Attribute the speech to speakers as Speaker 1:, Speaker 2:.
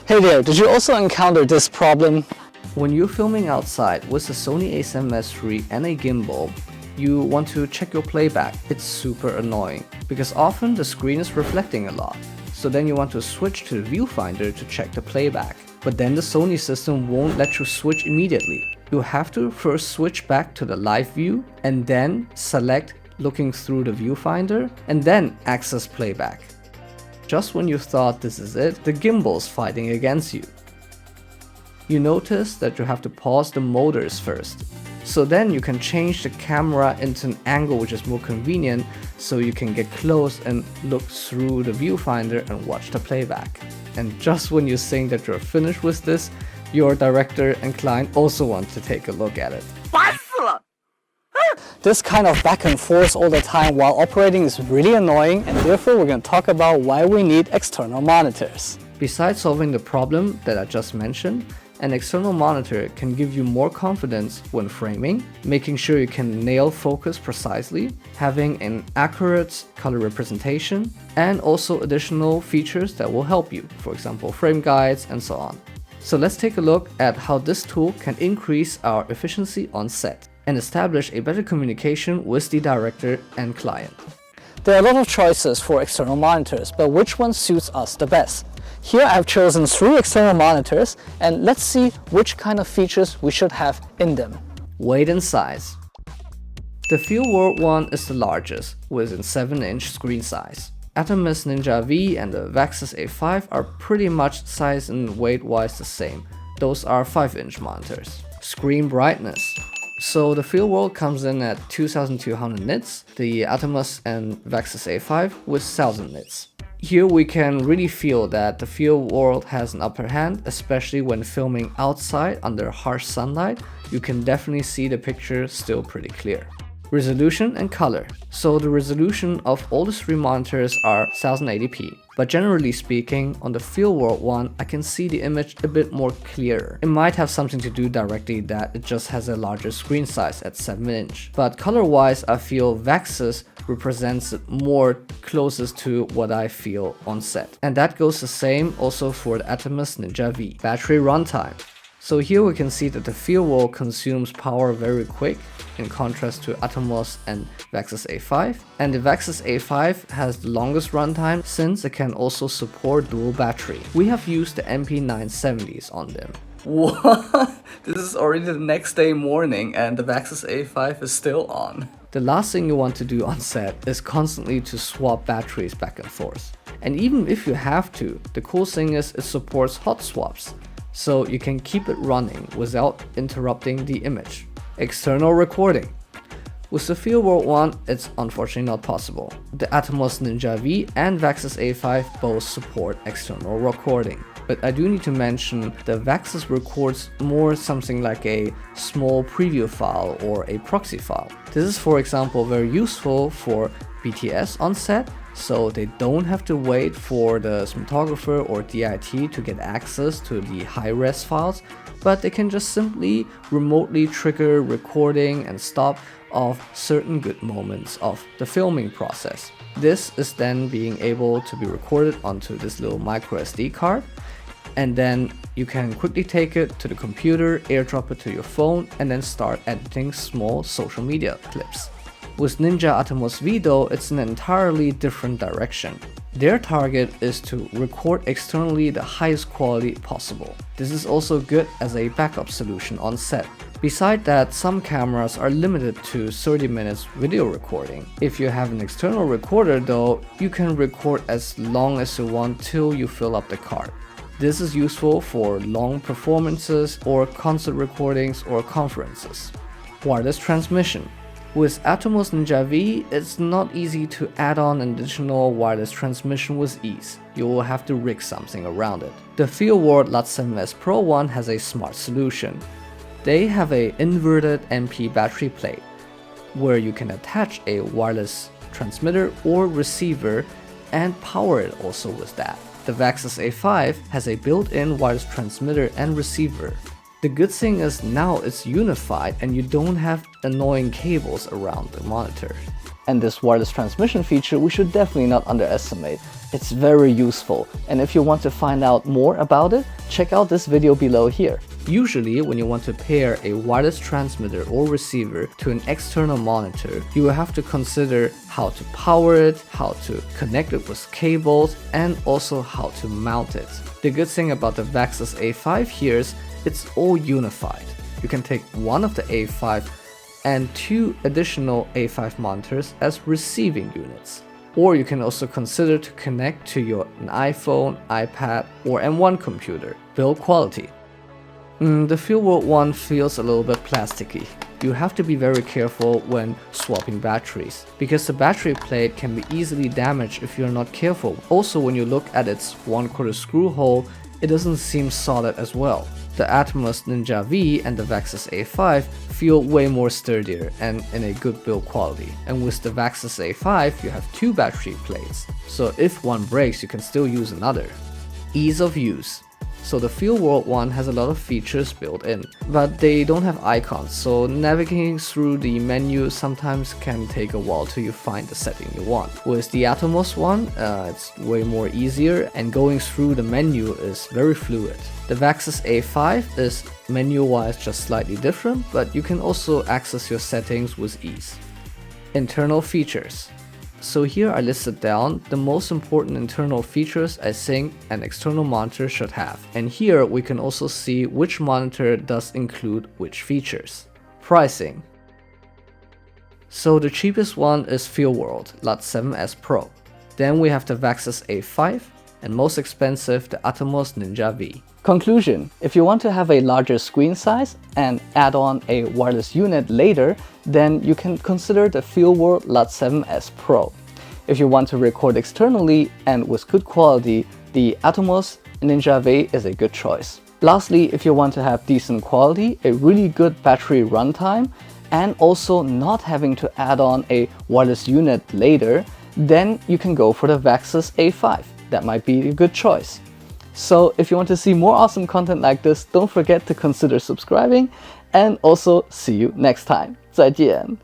Speaker 1: Hey there, did you also encounter this problem?
Speaker 2: When you're filming outside with a Sony a7S III and a gimbal, you want to check your playback. It's super annoying because often the screen is reflecting a lot. So then you want to switch to the viewfinder to check the playback. But then the Sony system won't let you switch immediately. You have to first switch back to the live view and then select looking through the viewfinder and then access playback. Just when you thought this is it, the gimbal's fighting against you. You notice that you have to pause the motors first. So then you can change the camera into an angle which is more convenient so you can get close and look through the viewfinder and watch the playback. And just when you think that you're finished with this, your director and client also want to take a look at it.
Speaker 1: This kind of back and forth all the time while operating is really annoying, and therefore we're going to talk about why we need external monitors.
Speaker 2: Besides solving the problem that I just mentioned, an external monitor can give you more confidence when framing, making sure you can nail focus precisely, having an accurate color representation, and also additional features that will help you, for example frame guides and so on. So let's take a look at how this tool can increase our efficiency on set and establish a better communication with the director and client.
Speaker 1: There are a lot of choices for external monitors, but which one suits us the best? Here I have chosen 3 external monitors, and let's see which kind of features we should have in them.
Speaker 2: Weight and size. The Feelworld one is the largest, with a 7-inch screen size. Atomos Ninja V and the Vaxis A5 are pretty much size and weight wise the same. Those are 5-inch monitors. Screen brightness. So the Feelworld comes in at 2200 nits, the Atomos and Vaxis A5 with 1000 nits. Here we can really feel that the Feelworld has an upper hand, especially when filming outside under harsh sunlight. You can definitely see the picture still pretty clear. Resolution and color. So the resolution of all the 3 monitors are 1080p. But generally speaking, on the Feelworld one, I can see the image a bit more clearer. It might have something to do directly that it just has a larger screen size at 7-inch. But color-wise, I feel Vaxis represents it more closest to what I feel on set. And that goes the same also for the Atomos Ninja V. Battery runtime. So here we can see that the Feelworld consumes power very quick, in contrast to Atomos and Vaxis A5. And the Vaxis A5 has the longest runtime since it can also support dual battery. We have used the MP970s on them. What? This is already the next day morning and the Vaxis A5 is still on. The last thing you want to do on set is constantly to swap batteries back and forth. And even if you have to, the cool thing is it supports hot swaps, so you can keep it running without interrupting the image. External recording. With the Feelworld one, it's unfortunately not possible. The Atomos Ninja V and Vaxis A5 both support external recording. But I do need to mention the Vaxis records more something like a small preview file or a proxy file. This is for example very useful for BTS on set, so they don't have to wait for the cinematographer or DIT to get access to the high-res files, but they can just simply remotely trigger recording and stop of certain good moments of the filming process. This is then being able to be recorded onto this little micro SD card, and then you can quickly take it to the computer, airdrop it to your phone, and then start editing small social media clips. With Ninja Atomos V though, it's an entirely different direction. Their target is to record externally the highest quality possible. This is also good as a backup solution on set. Besides that, some cameras are limited to 30 minutes video recording. If you have an external recorder though, you can record as long as you want till you fill up the card. This is useful for long performances or concert recordings or conferences. Wireless transmission. With Atomos Ninja V, it's not easy to add on an additional wireless transmission with ease. You will have to rig something around it. The Feelworld LUT7S Pro one has a smart solution. They have an inverted MP battery plate, where you can attach a wireless transmitter or receiver and power it also with that. The Vaxis A5 has a built-in wireless transmitter and receiver. The good thing is now it's unified and you don't have annoying cables around the monitor.
Speaker 1: And this wireless transmission feature we should definitely not underestimate. It's very useful, and if you want to find out more about it, check out this video below here.
Speaker 2: Usually, when you want to pair a wireless transmitter or receiver to an external monitor, you will have to consider how to power it, how to connect it with cables, and also how to mount it. The good thing about the Vaxis A5 here is it's all unified. You can take one of the A5 and 2 additional A5 monitors as receiving units. Or you can also consider to connect to your iPhone, iPad, or M1 computer. Build quality. The Feelworld one feels a little bit plasticky. You have to be very careful when swapping batteries, because the battery plate can be easily damaged if you're not careful. Also, when you look at its 1/4 screw hole, it doesn't seem solid as well. The Atomos Ninja V and the Vaxis A5 feel way more sturdier and in a good build quality. And with the Vaxis A5 you have 2 battery plates, so if one breaks you can still use another. Ease of use. So the Feelworld one has a lot of features built in, but they don't have icons, so navigating through the menu sometimes can take a while till you find the setting you want. With the Atomos one, it's way more easier, and going through the menu is very fluid. The Vaxis A5 is menu-wise just slightly different, but you can also access your settings with ease. Internal features. So here I listed down the most important internal features I think an external monitor should have. And here we can also see which monitor does include which features. Pricing. So the cheapest one is Feelworld LUT7S Pro. Then we have the Vaxis A5, and most expensive the Atomos Ninja V.
Speaker 1: Conclusion: if you want to have a larger screen size and add on a wireless unit later, then you can consider the Feelworld LUT7S Pro. If you want to record externally and with good quality, the Atomos Ninja V is a good choice. Lastly, if you want to have decent quality, a really good battery runtime, and also not having to add on a wireless unit later, then you can go for the Vaxis A5. That might be a good choice. So if you want to see more awesome content like this, don't forget to consider subscribing, and also see you next time. 再见.